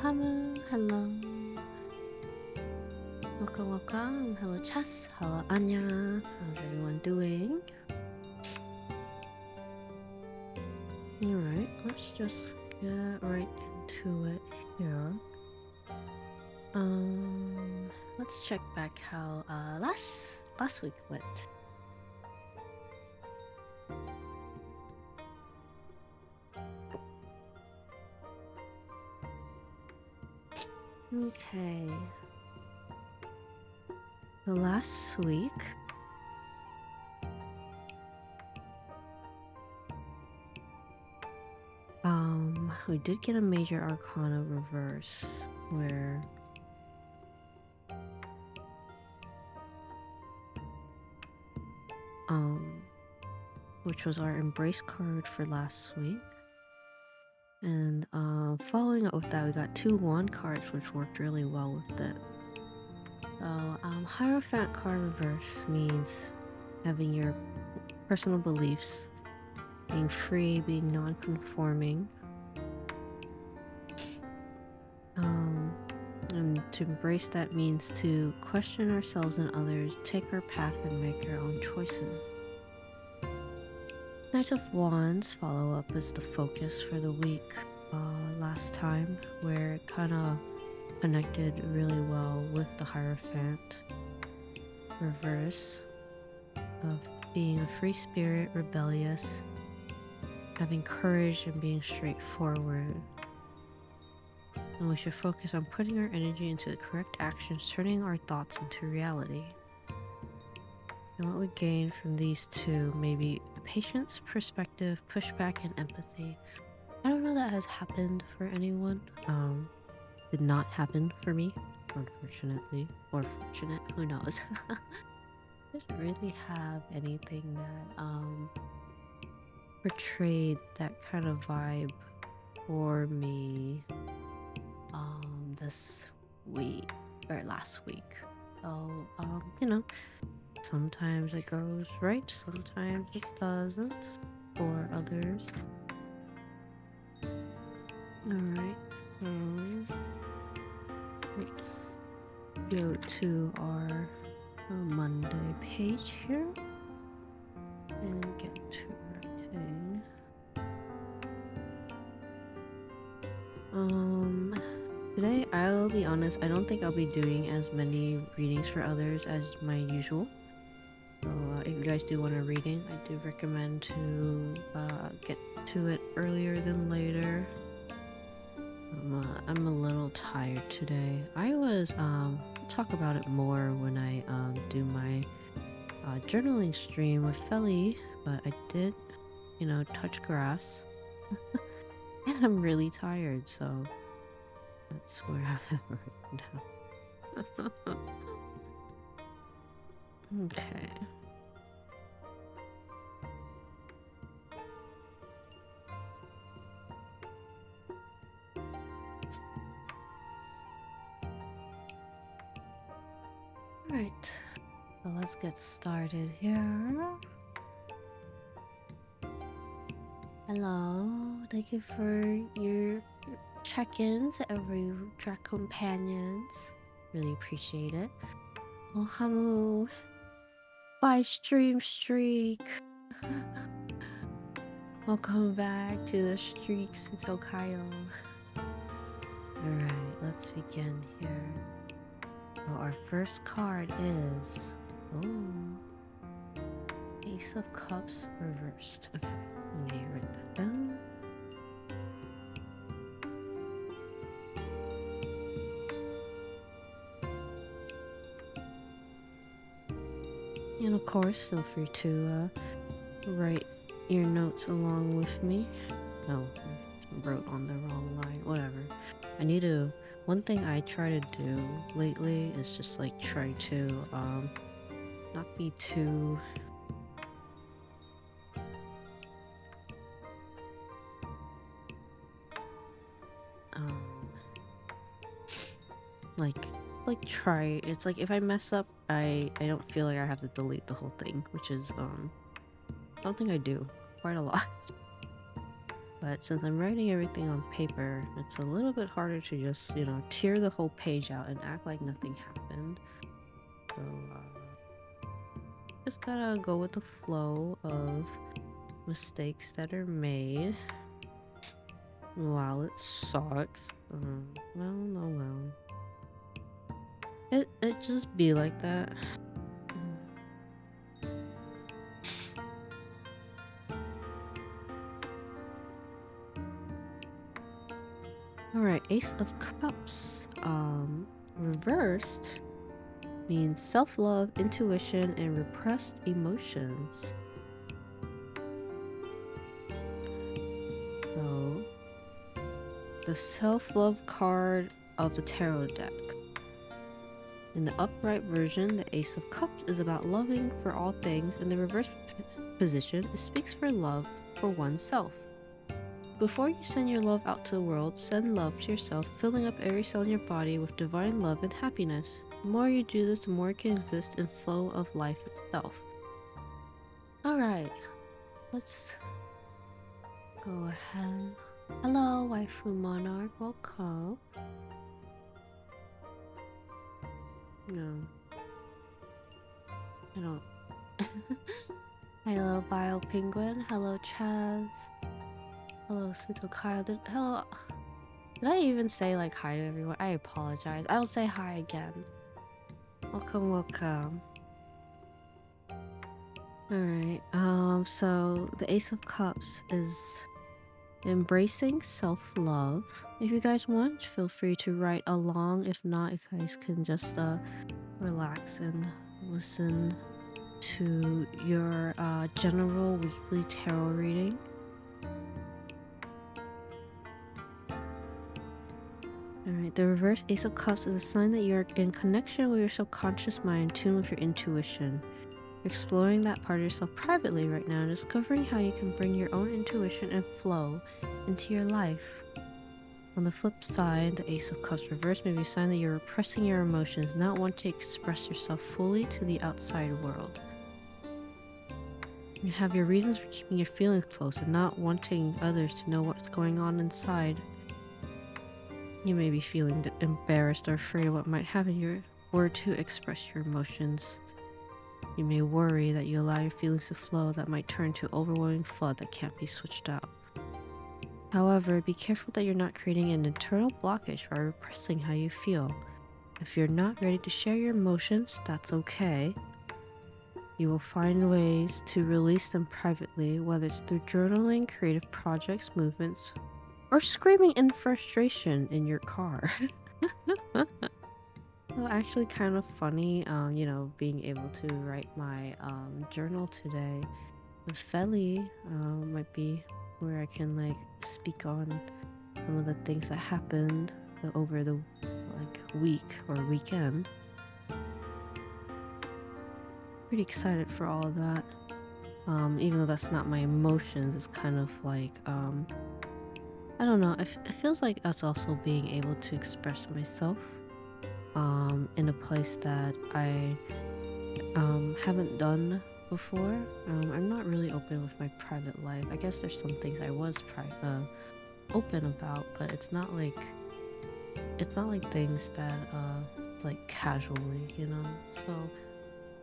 Hamu. Hello. Welcome, welcome. Hello, Chess. Hello, Anya. How's everyone doing? Alright, let's just get right into it here. Let's check back how last week went. Okay. The last week we did get a major arcana reverse where which was our embrace card for last week. And following up with that, we got 2 wand cards, which worked really well with it. So, Hierophant card reverse means having your personal beliefs, being free, being non-conforming. And to embrace that means to question ourselves and others, take our path, and make our own choices. Knight of Wands follow-up is the focus for the week last time, where it kind of connected really well with the Hierophant reverse of being a free spirit, rebellious, having courage, and being straightforward. And we should focus on putting our energy into the correct actions, turning our thoughts into reality. And what we gain from these two may be patience, perspective, pushback, and empathy. I don't know that has happened for anyone. Did not happen for me, unfortunately, or fortunate, who knows. Didn't really have anything that portrayed that kind of vibe for me this week or last week. So you know, sometimes it goes right, sometimes it doesn't for others. Alright, so let's go to our Monday page here and get to everything. Today, I'll be honest, I don't think I'll be doing as many readings for others as my usual. So if you guys do want a reading, I do recommend to get to it earlier than later. I'm a little tired today. I was I'll talk about it more when I do my journaling stream with Feli, but I did, you know, touch grass. And I'm really tired, so that's where I'm right now. Okay. Alright, so let's get started here. Hello, thank you for your check-ins, every track companions. Really appreciate it. Well, Hamu, 5-stream streak. Welcome back to the streaks, Tokayo. Alright, let's begin here. So our first card is Ace of Cups reversed. Okay, let me write that down. And of course, feel free to write your notes along with me. No, I wrote on the wrong line. Whatever. I need to. One thing I try to do lately is just like try to not be too try. It's like if I mess up, I don't feel like I have to delete the whole thing, which is something I do quite a lot. but since I'm writing everything on paper, it's a little bit harder to just, tear the whole page out and act like nothing happened. So, just gotta go with the flow of mistakes that are made. Wow, it sucks. Well, no, well. It just be like that. Alright, Ace of Cups. Reversed means self-love, intuition, and repressed emotions. So, the self-love card of the tarot deck. In the upright version, the Ace of Cups is about loving for all things. In the reverse position, it speaks for love for oneself. Before you send your love out to the world, send love to yourself, filling up every cell in your body with divine love and happiness. The more you do this, the more it can exist in flow of life itself. Alright, let's go ahead. Hello, Waifu Monarch, welcome. No. I don't. Hello, Bio Penguin. Hello, Chaz. Hello, Suto Kyle. Hello. Did I even say like hi to everyone? I apologize. I'll say hi again. Welcome, welcome. Alright, so the Ace of Cups is embracing self-love. If you guys want, feel free to write along. If not, you guys can just relax and listen to your general weekly tarot reading. Alright, the reverse Ace of Cups is a sign that you're in connection with your subconscious mind, in tune with your intuition. You're exploring that part of yourself privately right now, discovering how you can bring your own intuition and flow into your life. On the flip side, the Ace of Cups reverse may be a sign that you're repressing your emotions, not wanting to express yourself fully to the outside world. You have your reasons for keeping your feelings close and not wanting others to know what's going on inside. You may be feeling embarrassed or afraid of what might happen if you were to express your emotions. You may worry that you allow your feelings to flow that might turn to an overwhelming flood that can't be switched out. However, be careful that you're not creating an internal blockage by repressing how you feel. If you're not ready to share your emotions, that's okay. You will find ways to release them privately, whether it's through journaling, creative projects, movements, or screaming in frustration in your car. So actually kind of funny, being able to write my journal today with Feli might be where I can like speak on some of the things that happened over the week or weekend. Pretty excited for all of that. Even though that's not my emotions, it's kind of like I don't know, it feels like us also being able to express myself in a place that I haven't done before. I'm not really open with my private life. I guess there's some things I was open about, but it's not like things that it's like casually, so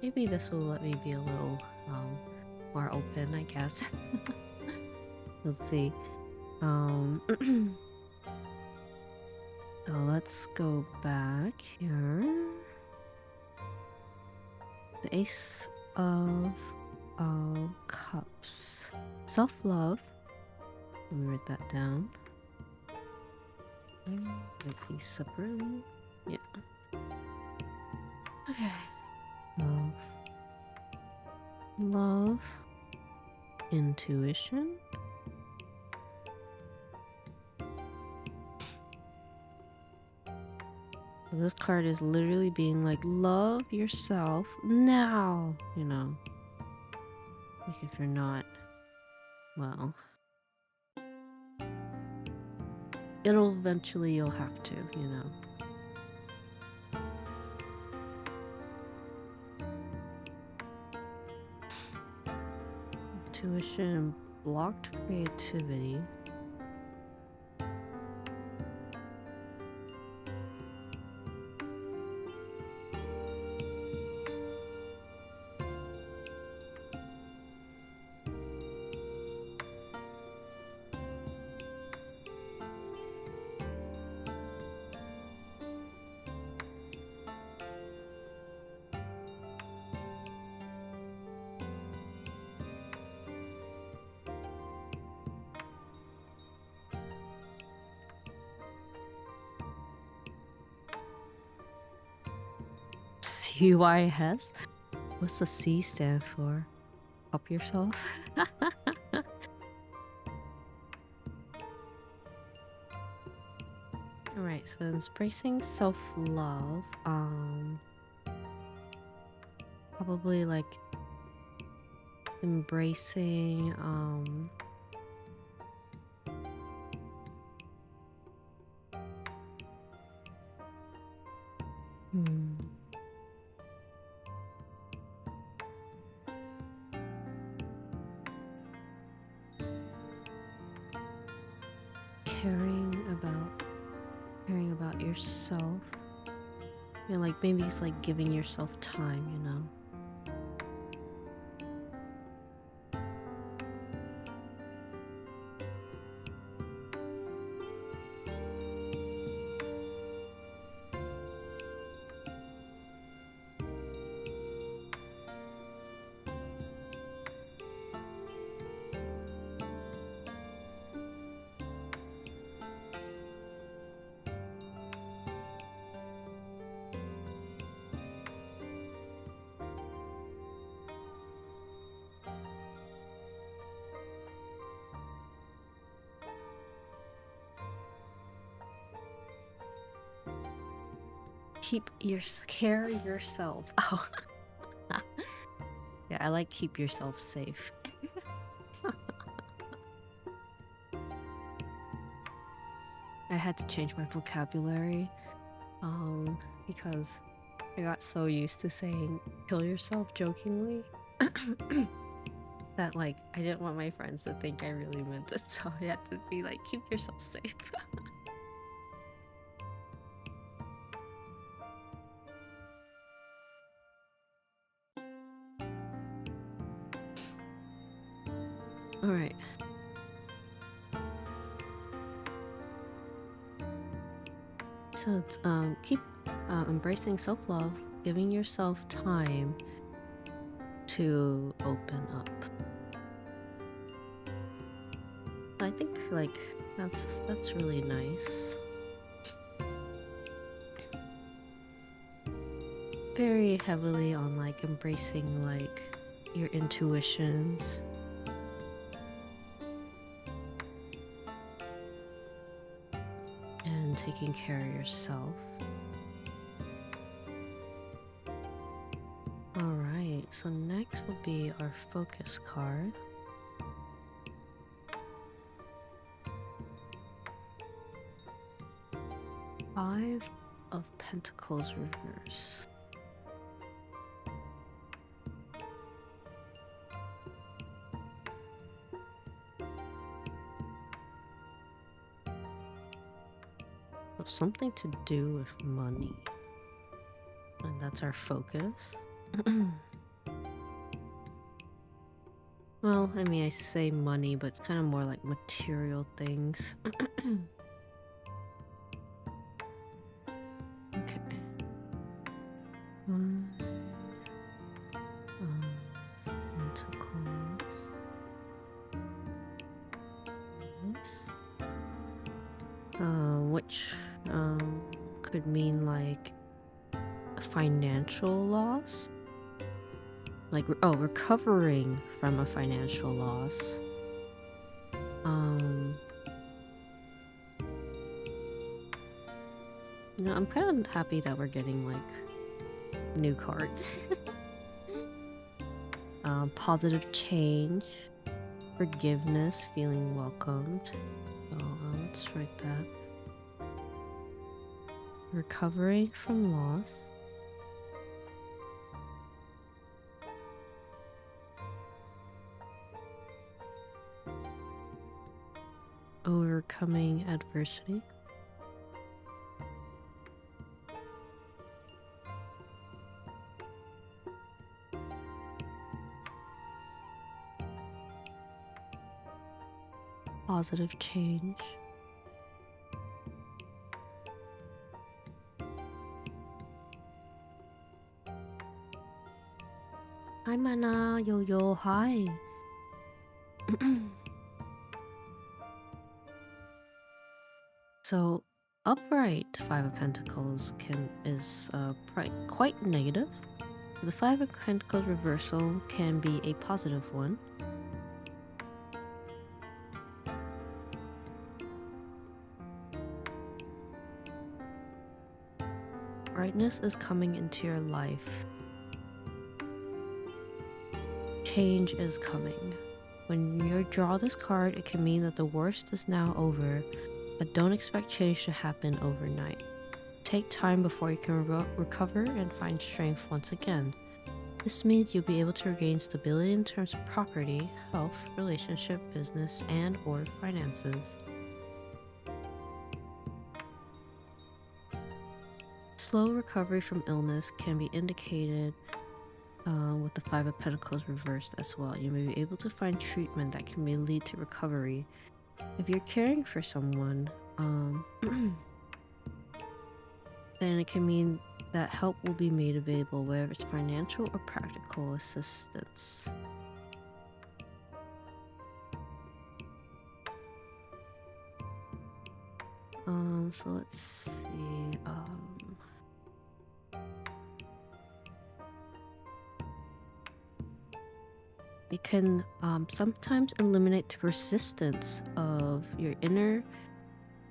maybe this will let me be a little more open, I guess. We'll see. So let's go back here. The Ace of Cups. Self-love. Let me write that down. Write these separately. Yeah. Okay. Love. Intuition. This card is literally being like, love yourself now, like if you're not, well, you'll have to, Intuition, blocked creativity. CYS? What's the C stand for? Help yourself? Alright, so embracing self-love, probably like embracing, hmm, caring about yourself. You know, like maybe it's like giving yourself time, you know? Care yourself. Oh. Yeah, I like keep yourself safe. I had to change my vocabulary, because I got so used to saying kill yourself jokingly that like I didn't want my friends to think I really meant it, so I had to be like keep yourself safe. All right. So it's keep embracing self-love, giving yourself time to open up. I think like that's really nice. Very heavily on like embracing like your intuitions. And taking care of yourself. Alright, so next will be our focus card. Five of Pentacles reverse. So something to do with money. And that's our focus. Well, I mean, I say money, but it's kind of more like material things. Okay. Pentacles. Which could mean like a financial loss. Like, oh, recovering from a financial loss. You know, I'm kind of happy that we're getting like new cards. Positive change, forgiveness, feeling welcomed. So let's write that. Recovering from loss. Overcoming adversity. Positive change. Hi Mana, yo, hi. So Upright Five of Pentacles is quite negative. The Five of Pentacles reversal can be a positive one. Brightness is coming into your life. Change is coming. When you draw this card, it can mean that the worst is now over, but don't expect change to happen overnight. Take time before you can recover and find strength once again. This means you'll be able to regain stability in terms of property, health, relationship, business, and/or finances. Slow recovery from illness can be indicated with the Five of Pentacles reversed as well. You may be able to find treatment that can lead to recovery. If you're caring for someone, then it can mean that help will be made available, whether it's financial or practical assistance. So let's see. It can sometimes eliminate the resistance of your inner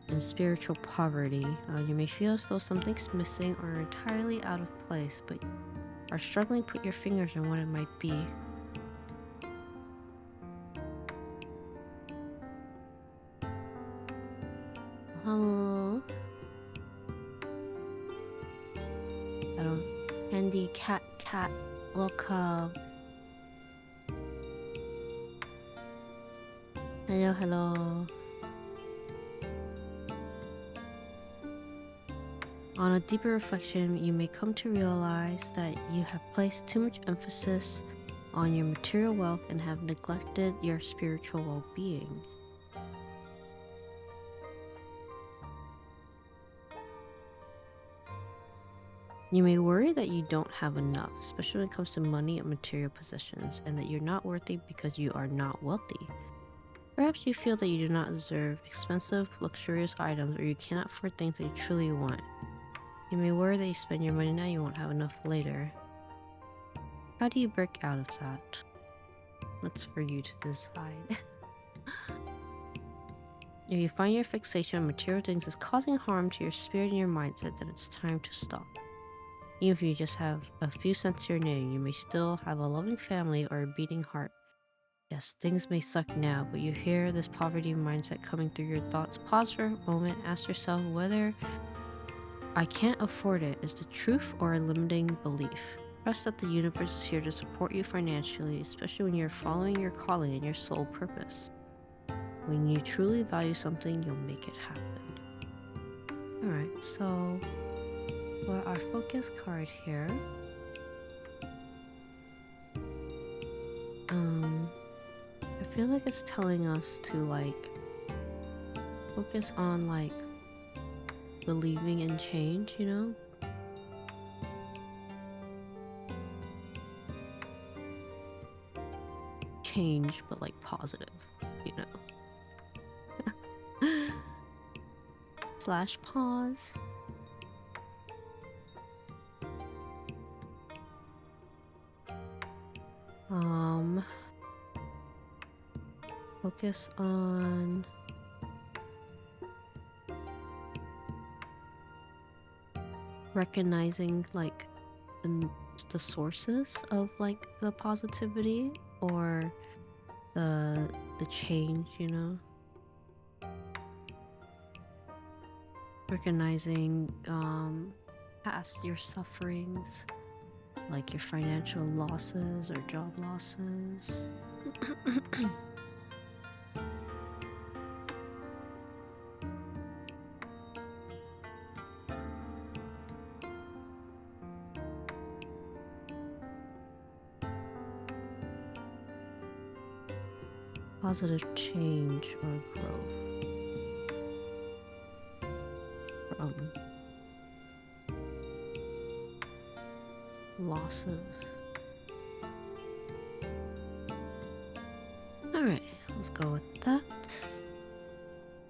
and spiritual poverty. You may feel as though something's missing or entirely out of place, but are struggling to put your fingers on what it might be. Hello. Handy cat, welcome. Hello. On a deeper reflection, you may come to realize that you have placed too much emphasis on your material wealth and have neglected your spiritual well-being. You may worry that you don't have enough, especially when it comes to money and material possessions, and that you're not worthy because you are not wealthy. Perhaps you feel that you do not deserve expensive, luxurious items, or you cannot afford things that you truly want. You may worry that you spend your money now, you won't have enough later. How do you break out of that? That's for you to decide. If you find your fixation on material things is causing harm to your spirit and your mindset, then it's time to stop. Even if you just have a few cents to your name, you may still have a loving family or a beating heart. Yes, things may suck now, but you hear this poverty mindset coming through your thoughts. Pause for a moment, ask yourself whether "I can't afford it" is the truth or a limiting belief. Trust that the universe is here to support you financially, especially when you're following your calling and your soul purpose. When you truly value something, you'll make it happen. Alright, so for our focus card here, I feel like it's telling us to focus on believing in change, you know? Change, but positive, you know? Slash pause. Focus on recognizing the sources of the positivity or the change, you know? Recognizing past your sufferings, like your financial losses or job losses. Positive change or growth from losses. Alright, let's go with that.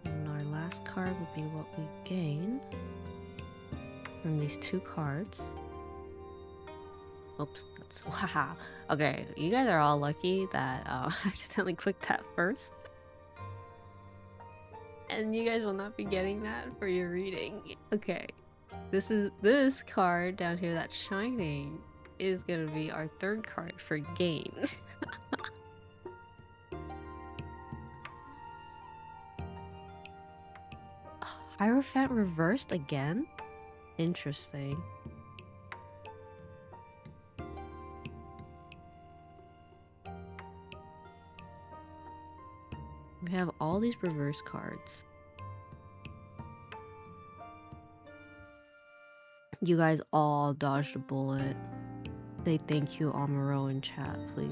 And our last card would be what we gain from these two cards. Oops, that's wow. Okay, you guys are all lucky that I accidentally clicked that first. And you guys will not be getting that for your reading. Okay. This card down here that's shining is gonna be our third card for gain. Hierophant reversed again? Interesting. We have all these reverse cards. You guys all dodged a bullet. Say thank you, Amuro, in chat, please.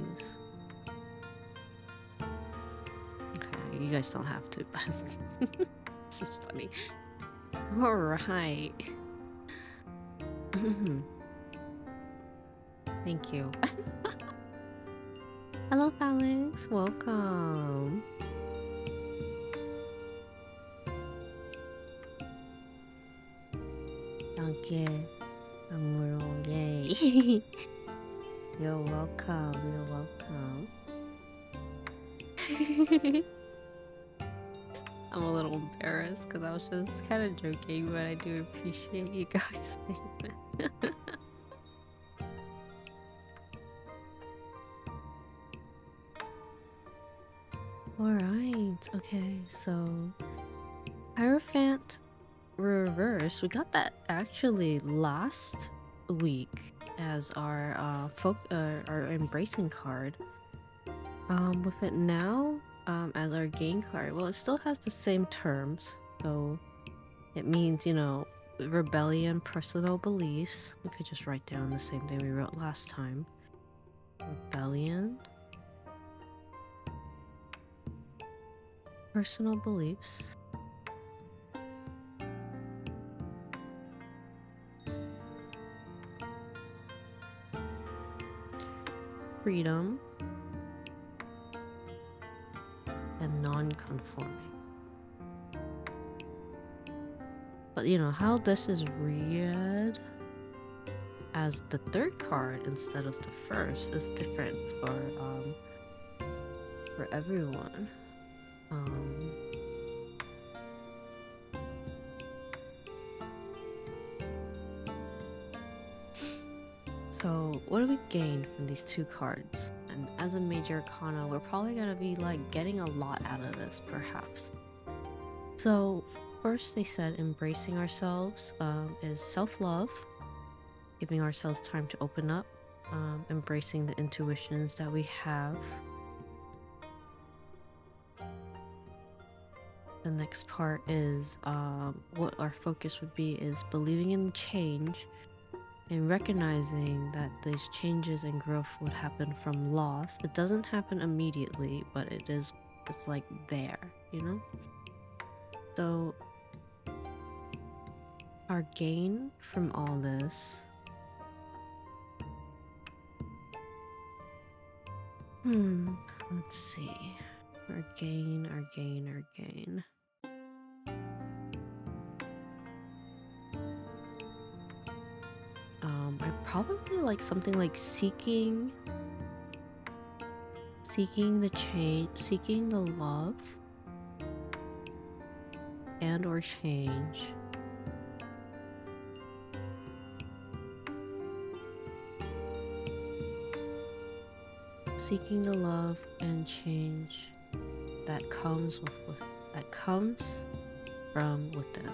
Okay, you guys don't have to, but it's just funny. Alright. Thank you. Hello, Alex. Welcome. Danke, Amuro. Yay. You're welcome. You're welcome. I'm a little embarrassed because I was just kind of joking, but I do appreciate you guys saying that. Alright, okay, so Hierophant reverse. We got that actually last week as our our embracing card. With it now as our gain card, well, it still has the same terms, so it means, you know, rebellion, personal beliefs. We could just write down the same thing we wrote last time. Rebellion, personal beliefs, freedom, and non-conforming. But you know how this is read as the third card instead of the first is different for everyone. So what do we gain from these two cards? And as a major arcana, we're probably gonna be like getting a lot out of this, perhaps. So first they said embracing ourselves is self-love, giving ourselves time to open up, embracing the intuitions that we have. The next part is what our focus would be is believing in change and recognizing that these changes and growth would happen from loss. It doesn't happen immediately, but it's like there, you know? So our gain from all this, let's see, our gain. I probably like something like seeking the change, seeking the love and or change. Seeking the love and change that comes from within.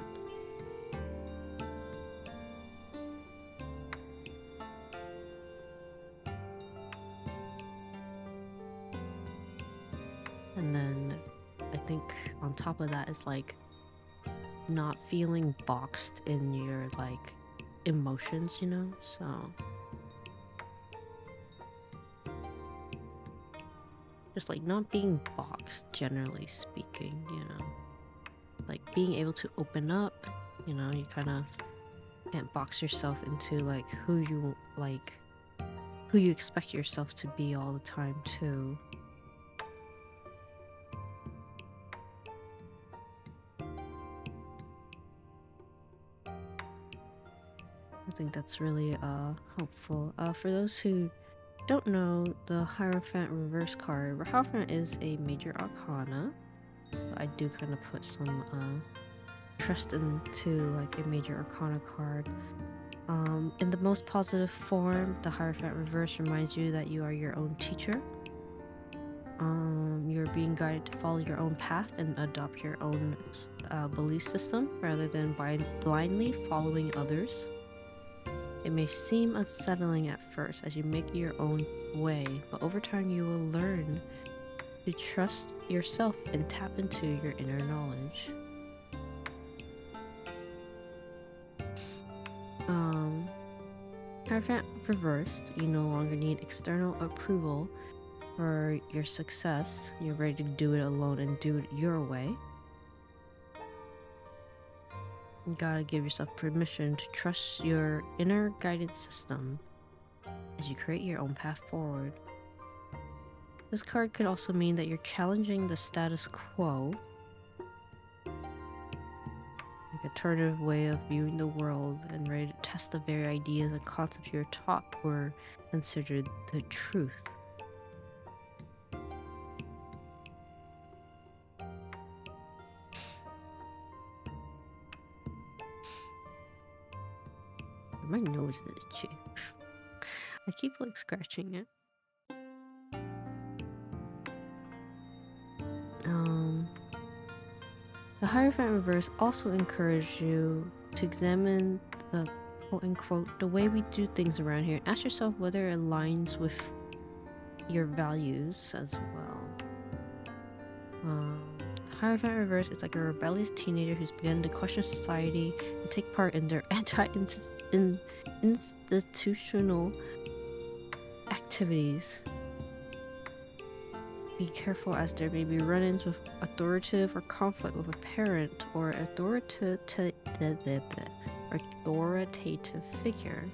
And then I think on top of that is like not feeling boxed in your like emotions, you know? So just like not being boxed, generally speaking, you know? Like being able to open up, you know, you kind of can't box yourself into like who you expect yourself to be all the time too. think that's really helpful. For those who don't know, the Hierophant reverse card. Hierophant is a major arcana. I do kind of put some trust into like a major arcana card. In the most positive form, the Hierophant reverse reminds you that you are your own teacher. You're being guided to follow your own path and adopt your own belief system rather than blindly following others. It may seem unsettling at first as you make your own way, but over time you will learn to trust yourself and tap into your inner knowledge. Hierophant reversed, you no longer need external approval for your success. You're ready to do it alone and do it your way. You gotta give yourself permission to trust your inner guidance system as you create your own path forward. This card could also mean that you're challenging the status quo, like an alternative way of viewing the world, and ready to test the very ideas and concepts you're taught were considered the truth. My nose is itchy. I keep like scratching it. The Hierophant reverse also encourages you to examine the quote-unquote the way we do things around here and ask yourself whether it aligns with your values as well. Hierophant reverse is like a rebellious teenager who's begun to question society and take part in their anti-institutional activities. Be careful, as there may be run-ins with authoritative or conflict with a parent or authoritative figure.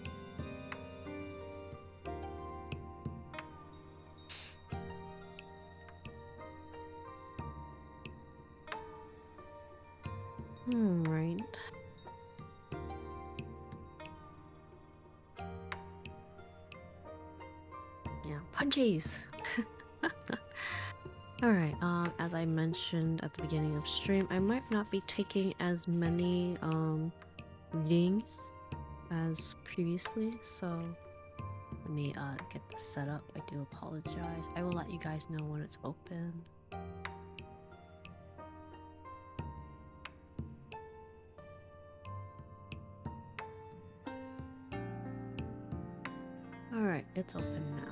Right. Yeah, punchies! Alright, as I mentioned at the beginning of stream, I might not be taking as many readings as previously, so let me get this set up. I do apologize. I will let you guys know when it's open. Alright, it's open now.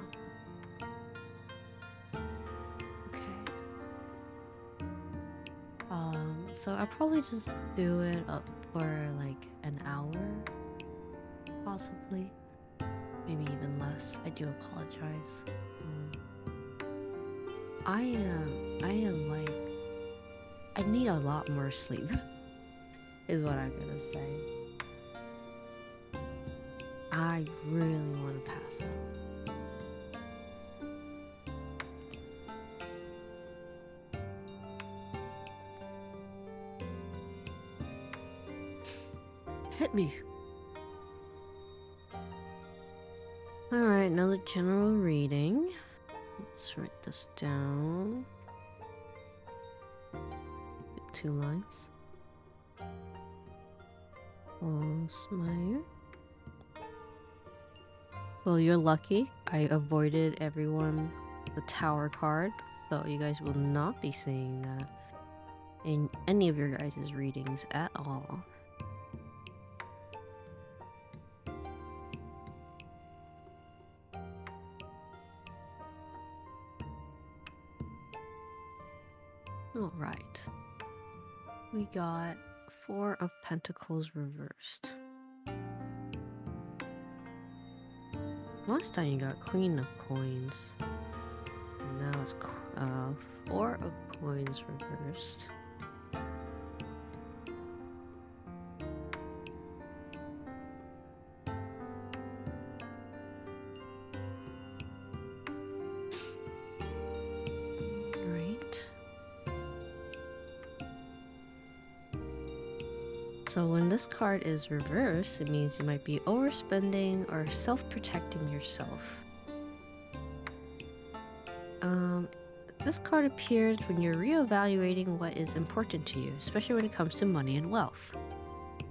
So I'll probably just do it up for like an hour, possibly, maybe even less. I do apologize. I am like, I need a lot more sleep, is what I'm gonna say. I really want to pass out. Hit me. Alright, another general reading. Let's write this down. 2 lines. Osmeyer. Well, you're lucky. I avoided everyone the Tower card, so you guys will not be seeing that in any of your guys' readings at all. Alright. We got 4 of Pentacles reversed. Last time you got Queen of Coins. And now it's 4 of Coins reversed. So when this card is reversed, it means you might be overspending or self-protecting yourself. This card appears when you're reevaluating what is important to you, especially when it comes to money and wealth.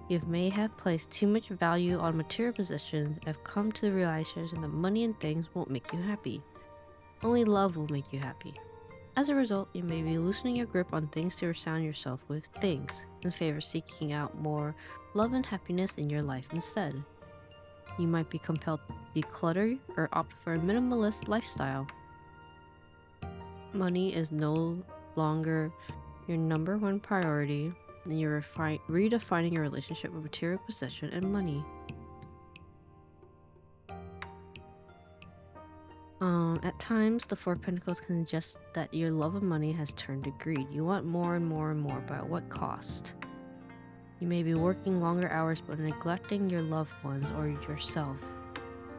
You may have placed too much value on material possessions and have come to the realization that money and things won't make you happy. Only love will make you happy. As a result, you may be loosening your grip on things to surround yourself with things in favor of seeking out more love and happiness in your life instead. You might be compelled to declutter or opt for a minimalist lifestyle. Money is no longer your number one priority, and you're redefining your relationship with material possession and money. At times, the Four of Pentacles can suggest that your love of money has turned to greed. You want more and more and more, but at what cost? You may be working longer hours but neglecting your loved ones or yourself.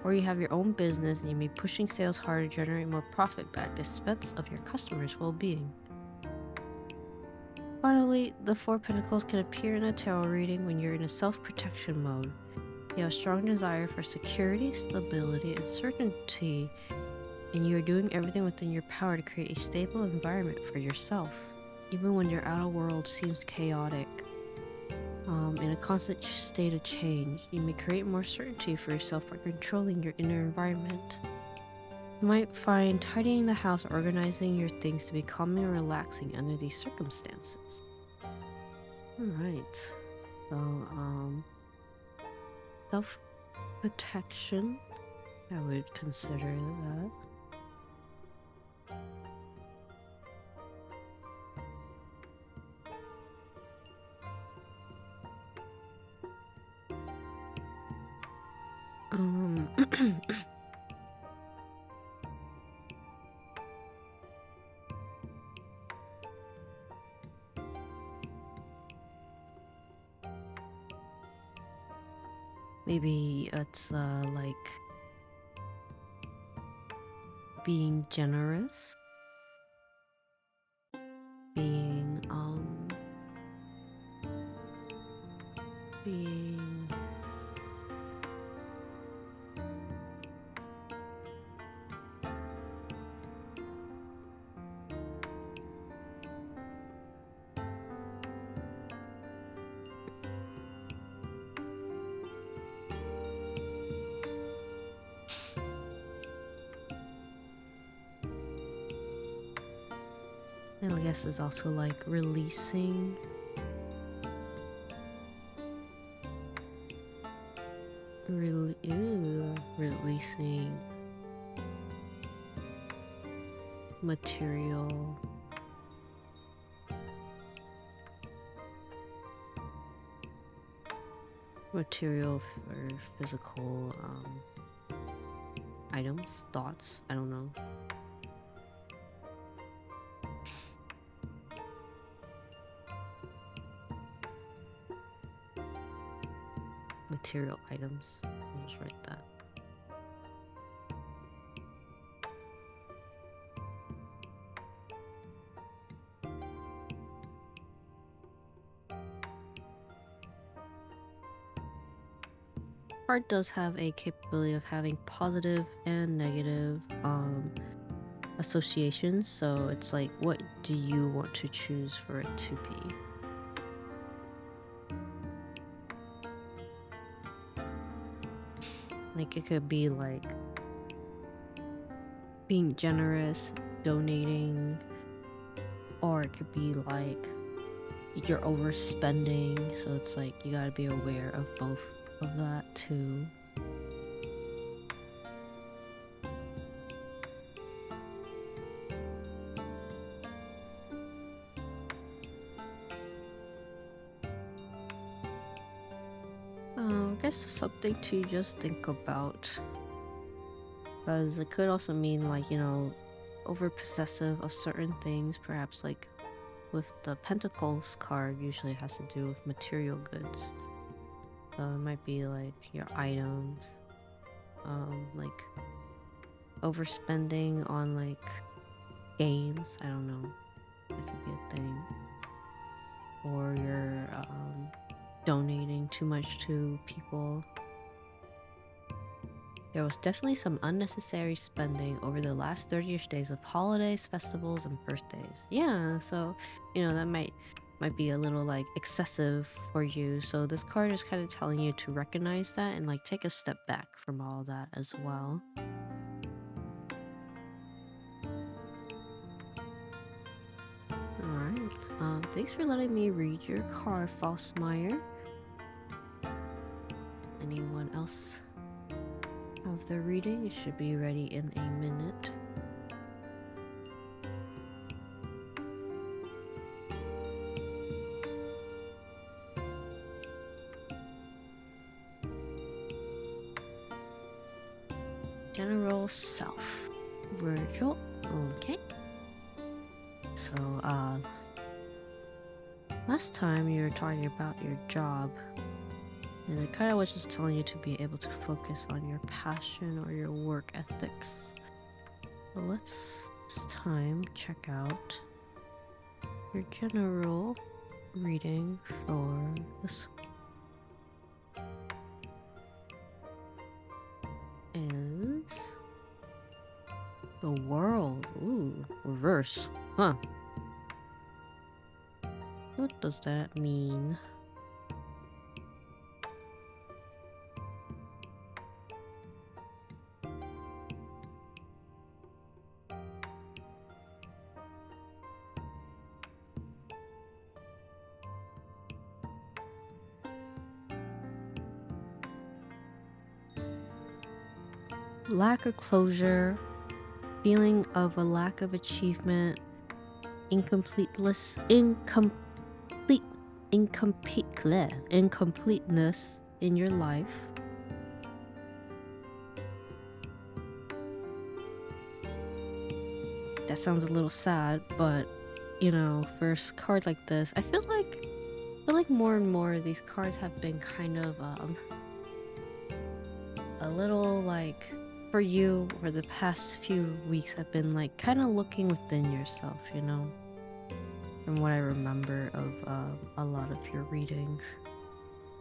Or you have your own business and you may be pushing sales harder to generate more profit at the expense of your customers' well-being. Finally, the Four of Pentacles can appear in a tarot reading when you're in a self-protection mode. You have a strong desire for security, stability, and certainty, and you are doing everything within your power to create a stable environment for yourself, even when your outer world seems chaotic. In a constant state of change, you may create more certainty for yourself by controlling your inner environment. You might find tidying the house or organizing your things to be calming and relaxing under these circumstances. Alright, so self-protection, I would consider that. Maybe it's like being generous, being and I guess it's also like releasing. Releasing material for physical items, thoughts, I don't know. Material items, I'll just write that. Art does have a capability of having positive and negative associations, so it's like, what do you want to choose for it to be? Like, it could be like being generous, donating, or it could be like you're overspending, so it's like you gotta be aware of both of that too. I guess something to just think about, because it could also mean like, you know, over possessive of certain things, perhaps like with the Pentacles card usually has to do with material goods. So it might be like your items, like overspending on like games, I don't know, that could be a thing. Or your donating too much to people. There was definitely some unnecessary spending over the last 30-ish days with holidays, festivals, and birthdays. Yeah, so that might be a little like excessive for you. So this card is kind of telling you to recognize that and like take a step back from all that as well. Alright. Thanks for letting me read your card, Falsmeyer. Anyone else have their reading? It should be ready in a minute. General Self. Virgil. Okay. So, last time you were talking about your job, and it kind of was just telling you to be able to focus on your passion or your work ethics. So let's this time check out your general reading for this is the World. Ooh, reverse. Huh. What does that mean? Lack of closure, feeling of a lack of achievement, incompleteness in your life. That sounds a little sad, but for a card like this, I feel like more and more these cards have been kind of a little like, for you, for the past few weeks, I've been like kind of looking within yourself, from what I remember of a lot of your readings.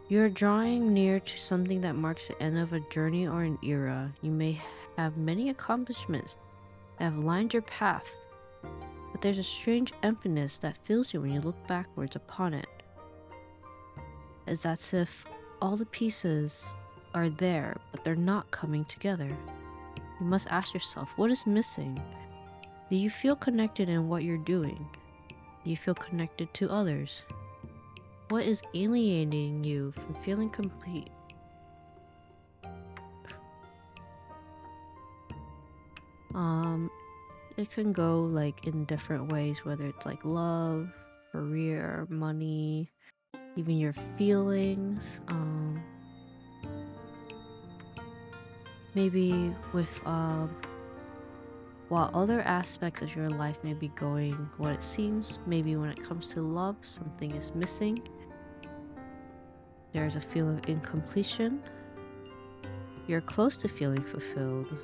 You're drawing near to something that marks the end of a journey or an era. You may have many accomplishments that have lined your path, but there's a strange emptiness that fills you when you look backwards upon it. It's as if all the pieces are there, but they're not coming together. You must ask yourself, what is missing? Do you feel connected in what you're doing? Do you feel connected to others? What is alienating you from feeling complete? It can go like in different ways, whether it's like love, career, money, even your feelings. Maybe with while other aspects of your life may be going what it seems, maybe when it comes to love, something is missing. There's a feeling of incompletion. You're close to feeling fulfilled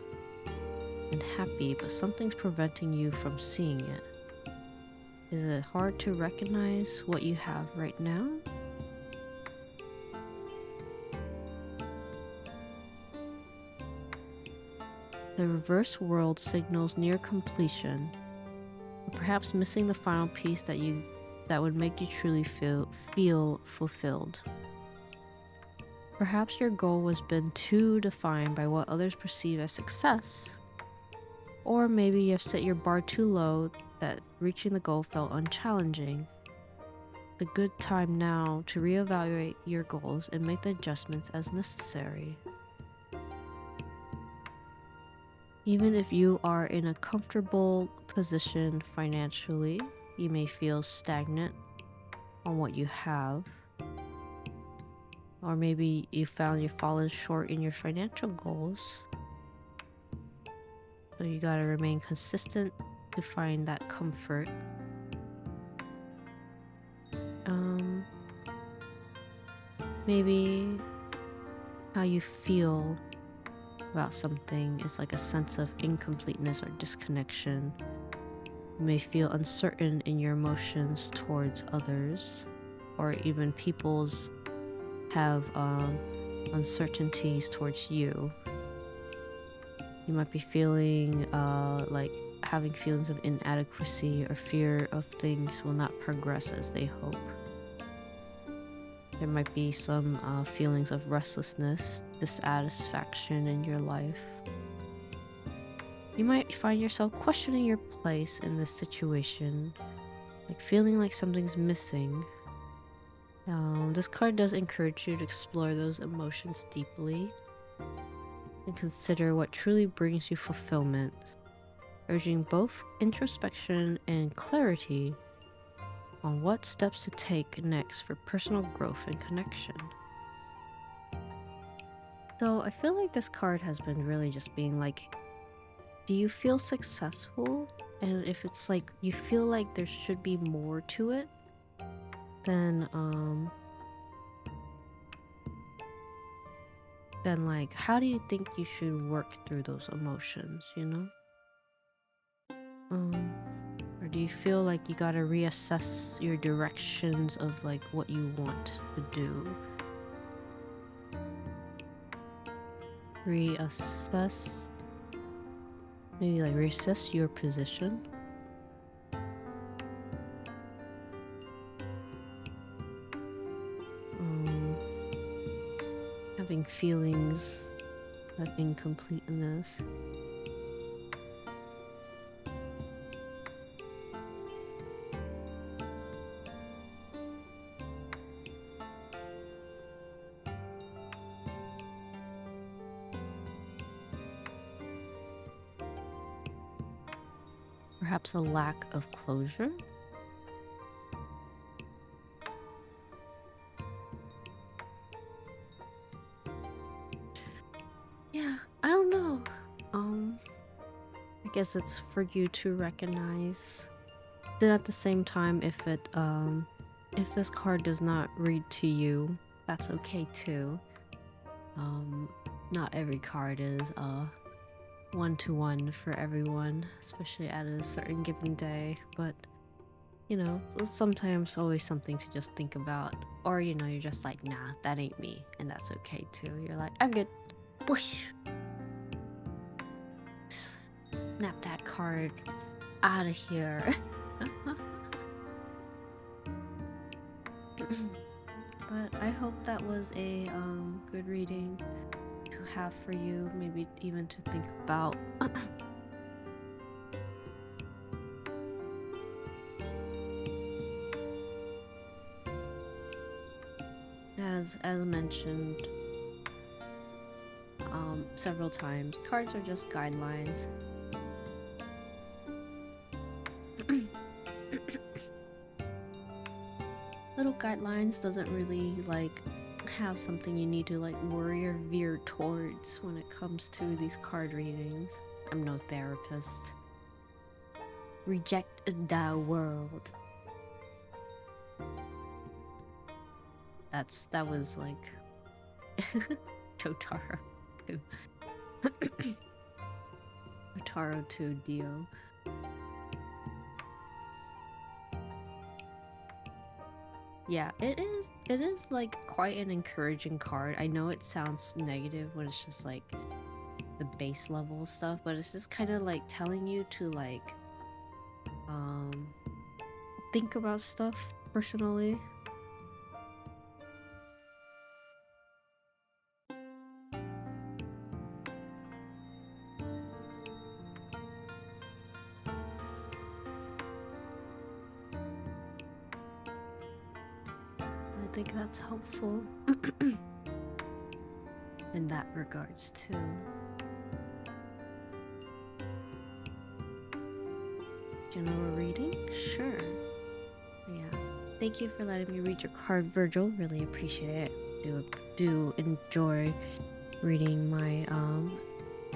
and happy, but something's preventing you from seeing it. Is it hard to recognize what you have right now? The reverse world signals near completion, or perhaps missing the final piece that would make you truly feel fulfilled. Perhaps your goal has been too defined by what others perceive as success, or maybe you have set your bar too low that reaching the goal felt unchallenging. The good time now to reevaluate your goals and make the adjustments as necessary. Even if you are in a comfortable position financially, you may feel stagnant on what you have. Or maybe you found you've fallen short in your financial goals. So you gotta remain consistent to find that comfort. Maybe how you feel about something is like a sense of incompleteness or disconnection. You may feel uncertain in your emotions towards others or even people's have uncertainties towards you. You might be feeling like having feelings of inadequacy or fear of things will not progress as they hope. There might be some feelings of restlessness, dissatisfaction in your life. You might find yourself questioning your place in this situation, like feeling like something's missing. This card does encourage you to explore those emotions deeply and consider what truly brings you fulfillment, urging both introspection and clarity on what steps to take next for personal growth and connection. So I feel like this card has been really just being like, do you feel successful? And if it's like you feel like there should be more to it, then like how do you think you should work through those emotions, you know? Or do you feel like you gotta reassess your directions of like what you want to do? Reassess, maybe like reassess your position. Having feelings of incompleteness. Perhaps a lack of closure. Yeah, I don't know. I guess it's for you to recognize. Then at the same time, if this card does not read to you, that's okay too. Not every card is one-to-one for everyone, especially at a certain given day, but you know, sometimes always something to just think about. Or you know, you're just like, nah, that ain't me, and that's okay too. You're like, I'm good. Whoosh. Snap that card out of here. But I hope that was a good reading to have for you, maybe even to think about. As mentioned several times, cards are just guidelines. Little guidelines doesn't really like have something you need to like worry or veer towards when it comes to these card readings. I'm no therapist. Reject the world. That was like Totaro. Totaro to Dio. Yeah, it is like quite an encouraging card. I know it sounds negative when it's just like the base level stuff, but it's just kind of like telling you to like think about stuff personally. I think that's helpful in that regards too. General reading? Sure. Yeah. Thank you for letting me read your card, Virgil. Really appreciate it. Do enjoy reading my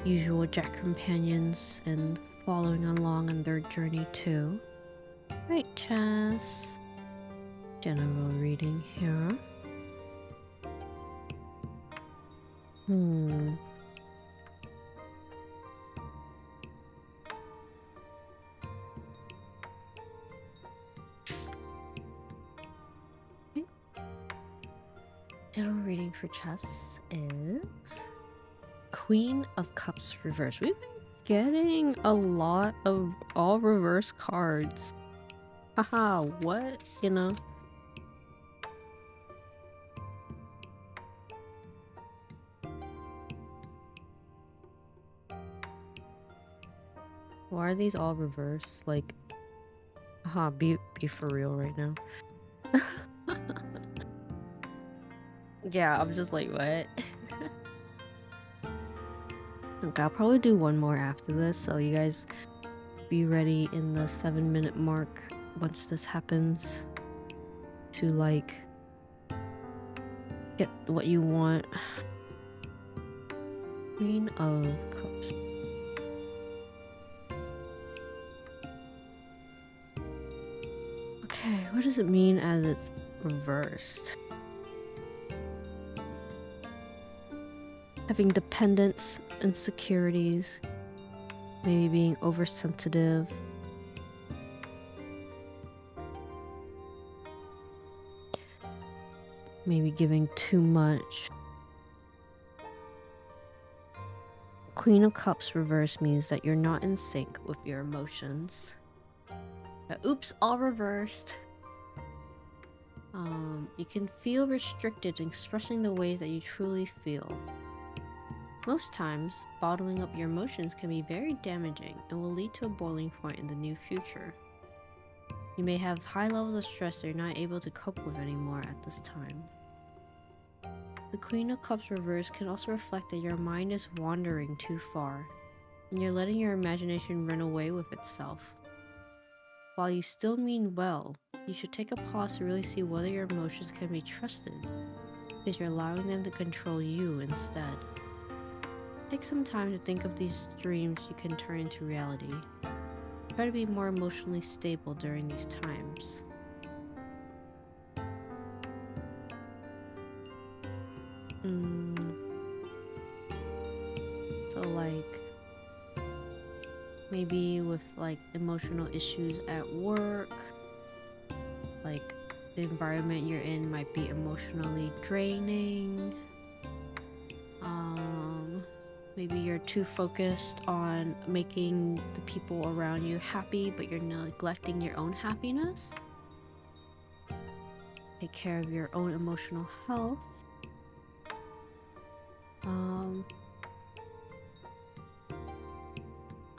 usual Jack companions and following along on their journey too. Right, Chas. General reading here. tarot reading for chess is Queen of Cups reverse. We've been getting a lot of all reverse cards. Haha, what? You know? Why are these all reversed? Like, haha, be for real right now. Yeah, I'm just like, what? Okay, I'll probably do one more after this, so you guys be ready in the 7-minute mark once this happens to like get what you want. Queen of Cups. Okay, what does it mean as it's reversed? Having dependence, insecurities, maybe being oversensitive. Maybe giving too much. Queen of Cups reverse means that you're not in sync with your emotions. Oops, all reversed. You can feel restricted in expressing the ways that you truly feel. Most times, bottling up your emotions can be very damaging and will lead to a boiling point in the near future. You may have high levels of stress that you're not able to cope with anymore at this time. The Queen of Cups reverse can also reflect that your mind is wandering too far, and you're letting your imagination run away with itself. While you still mean well, you should take a pause to really see whether your emotions can be trusted, because you're allowing them to control you instead. Take some time to think of these dreams you can turn into reality. Try to be more emotionally stable during these times. So like, maybe with like emotional issues at work, like the environment you're in might be emotionally draining. Maybe you're too focused on making the people around you happy, but you're neglecting your own happiness. Take care of your own emotional health.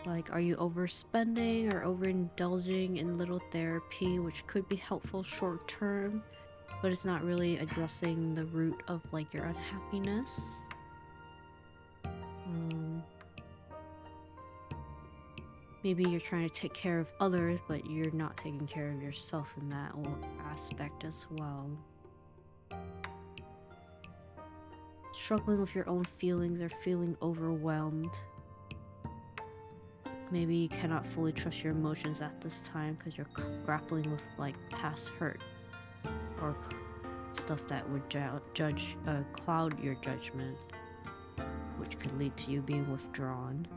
Like, are you overspending or overindulging in little therapy, which could be helpful short term, but it's not really addressing the root of like your unhappiness? Maybe you're trying to take care of others, but you're not taking care of yourself in that aspect as well. Struggling with your own feelings or feeling overwhelmed. Maybe you cannot fully trust your emotions at this time because you're grappling with like past hurt or stuff that would cloud your judgment, which could lead to you being withdrawn.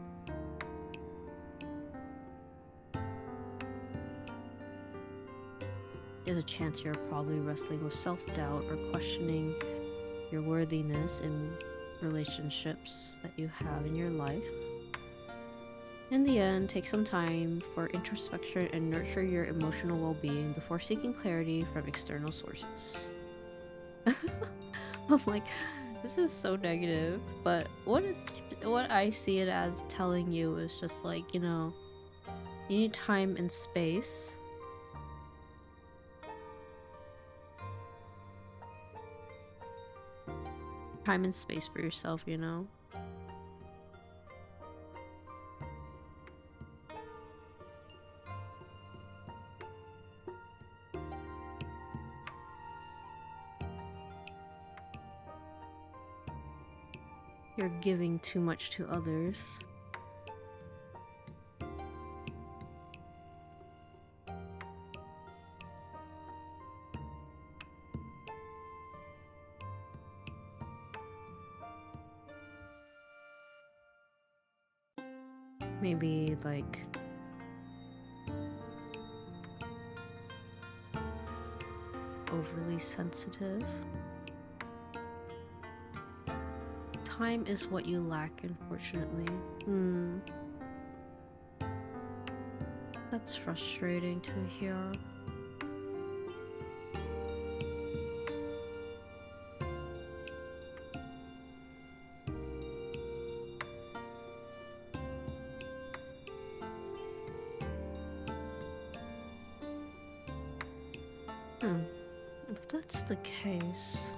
There's a chance you're probably wrestling with self-doubt or questioning your worthiness in relationships that you have in your life. In the end, take some time for introspection and nurture your emotional well-being before seeking clarity from external sources. I'm like, this is so negative, but what I see it as telling you is just like, you know, you need time and space. Time and space for yourself, you know? You're giving too much to others. Maybe like overly sensitive. time is what you lack, unfortunately. Hmm. That's frustrating to hear. Hmm. If that's the case,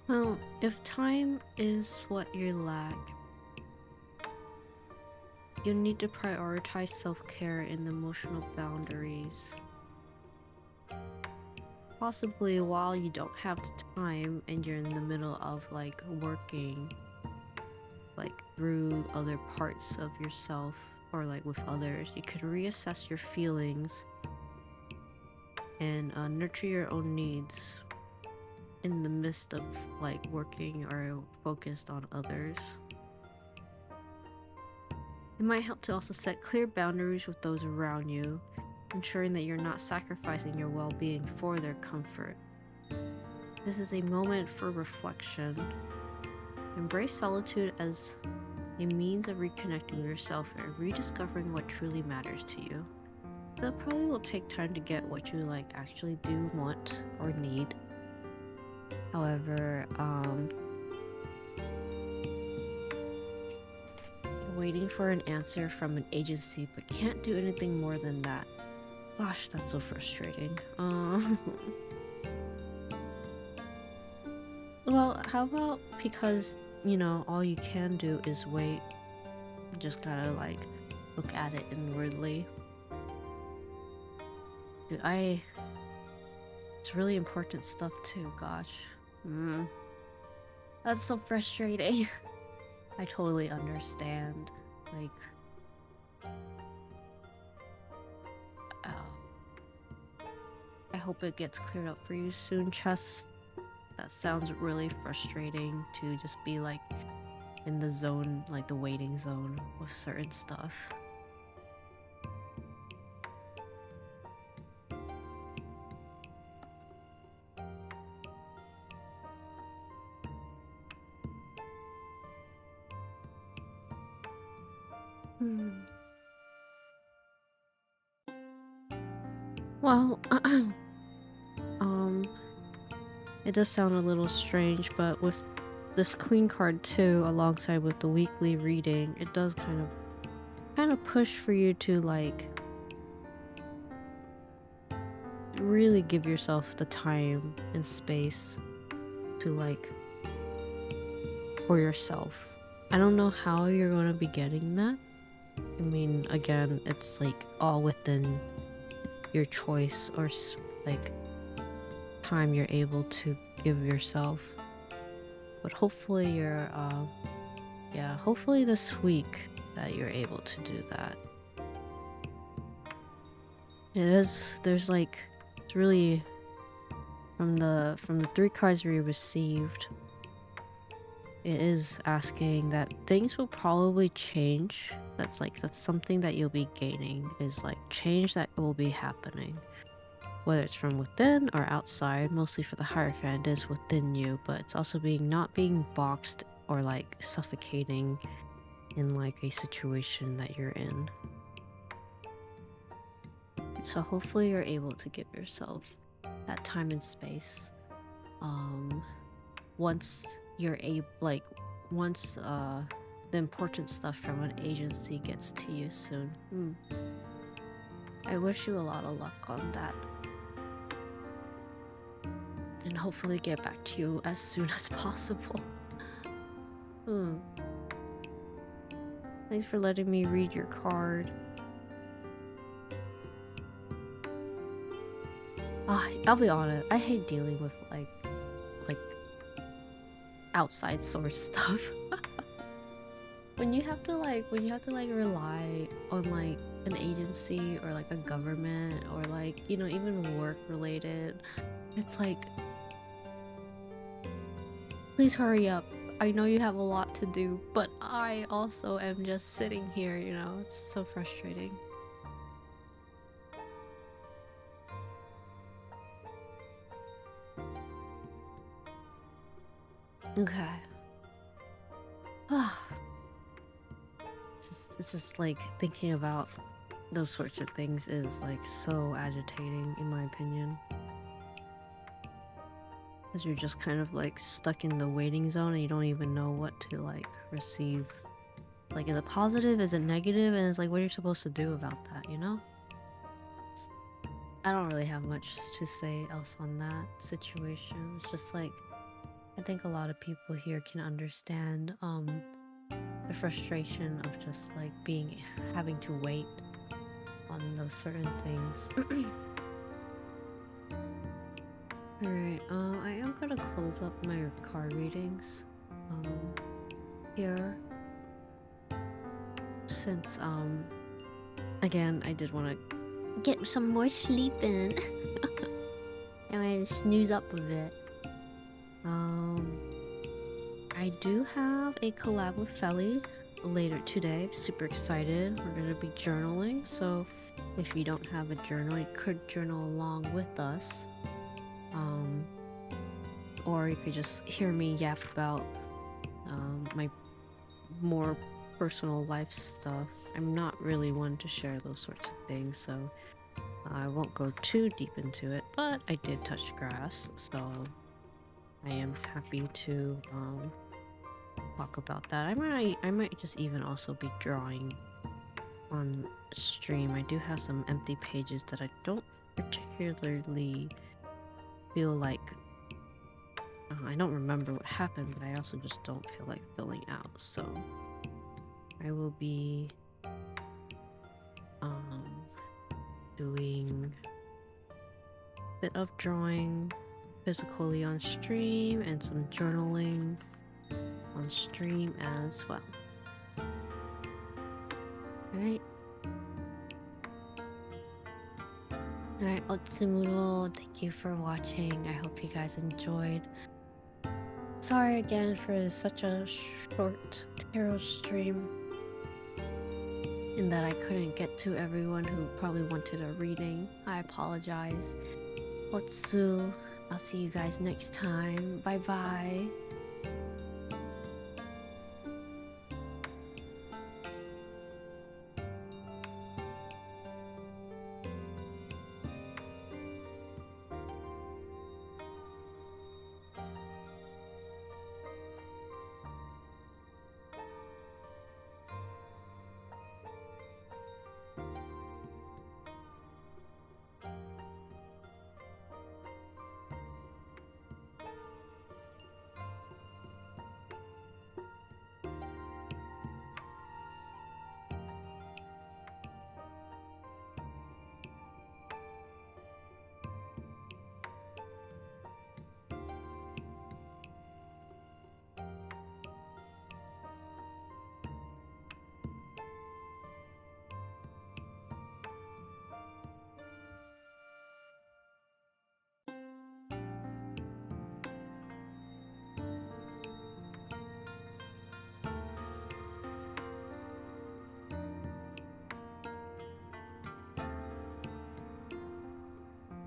well, if time is what you lack, you need to prioritize self-care and emotional boundaries. Possibly while you don't have the time and you're in the middle of like working like through other parts of yourself or like with others, you could reassess your feelings and nurture your own needs in the midst of like working or focused on others. It might help to also set clear boundaries with those around you, ensuring that you're not sacrificing your well-being for their comfort. This is a moment for reflection. Embrace solitude as a means of reconnecting with yourself and rediscovering what truly matters to you. So it probably will take time to get what you like actually do want or need. However, you're waiting for an answer from an agency but can't do anything more than that. Gosh, that's so frustrating. Well, how about because, you know, all you can do is wait. You just gotta like look at it inwardly. Dude, it's really important stuff too, gosh. That's so frustrating. I totally understand. Like, oh. I hope it gets cleared up for you soon, Chess. That sounds really frustrating to just be like in the zone, like the waiting zone with certain stuff. Well, it does sound a little strange, but with this Queen card too, alongside with the weekly reading, it does kind of push for you to like really give yourself the time and space to like for yourself. I don't know how you're going to be getting that. I mean, again, it's like all within your choice or like time you're able to give yourself. But hopefully you're yeah, hopefully this week that you're able to do that. There's like, it's really from the 3 cards we received, it is asking that things will probably change. That's something that you'll be gaining, is like change that will be happening. Whether it's from within or outside, mostly for the Hierophant, it is within you, but it's also not being boxed or like suffocating in like a situation that you're in. So hopefully you're able to give yourself that time and space. Once you're once the important stuff from an agency gets to you soon. I wish you a lot of luck on that. And hopefully get back to you as soon as possible. Thanks for letting me read your card. I'll be honest, I hate dealing with like outside source stuff. when you have to rely on like an agency or like a government or like, you know, even work related, it's like, please hurry up. I know you have a lot to do, but I also am just sitting here, you know, it's so frustrating. Okay. It's just like thinking about those sorts of things is like so agitating in my opinion. Because you're just kind of like stuck in the waiting zone and you don't even know what to like receive. Like, is it positive? Is it negative? And it's like, what are you supposed to do about that, you know? I don't really have much to say else on that situation. It's just like, I think a lot of people here can understand the frustration of just like having to wait on those certain things. Alright, I am gonna close up my card readings here, since again, I did want to get some more sleep in. I want to snooze up a bit. I do have a collab with Feli later today. I'm super excited. We're gonna be journaling, so if you don't have a journal, you could journal along with us. Or you could just hear me yap about my more personal life stuff. I'm not really one to share those sorts of things, so I won't go too deep into it, but I did touch grass, so I am happy to talk about that. I might just even also be drawing on stream. I do have some empty pages that I don't particularly feel like I don't remember what happened, but I also just don't feel like filling out, so I will be doing a bit of drawing physically on stream and some journaling on stream as well. Alright. Alright, Otsumuro, thank you for watching. I hope you guys enjoyed. Sorry again for such a short tarot stream, in that I couldn't get to everyone who probably wanted a reading. I apologize. Otsu, I'll see you guys next time. Bye bye.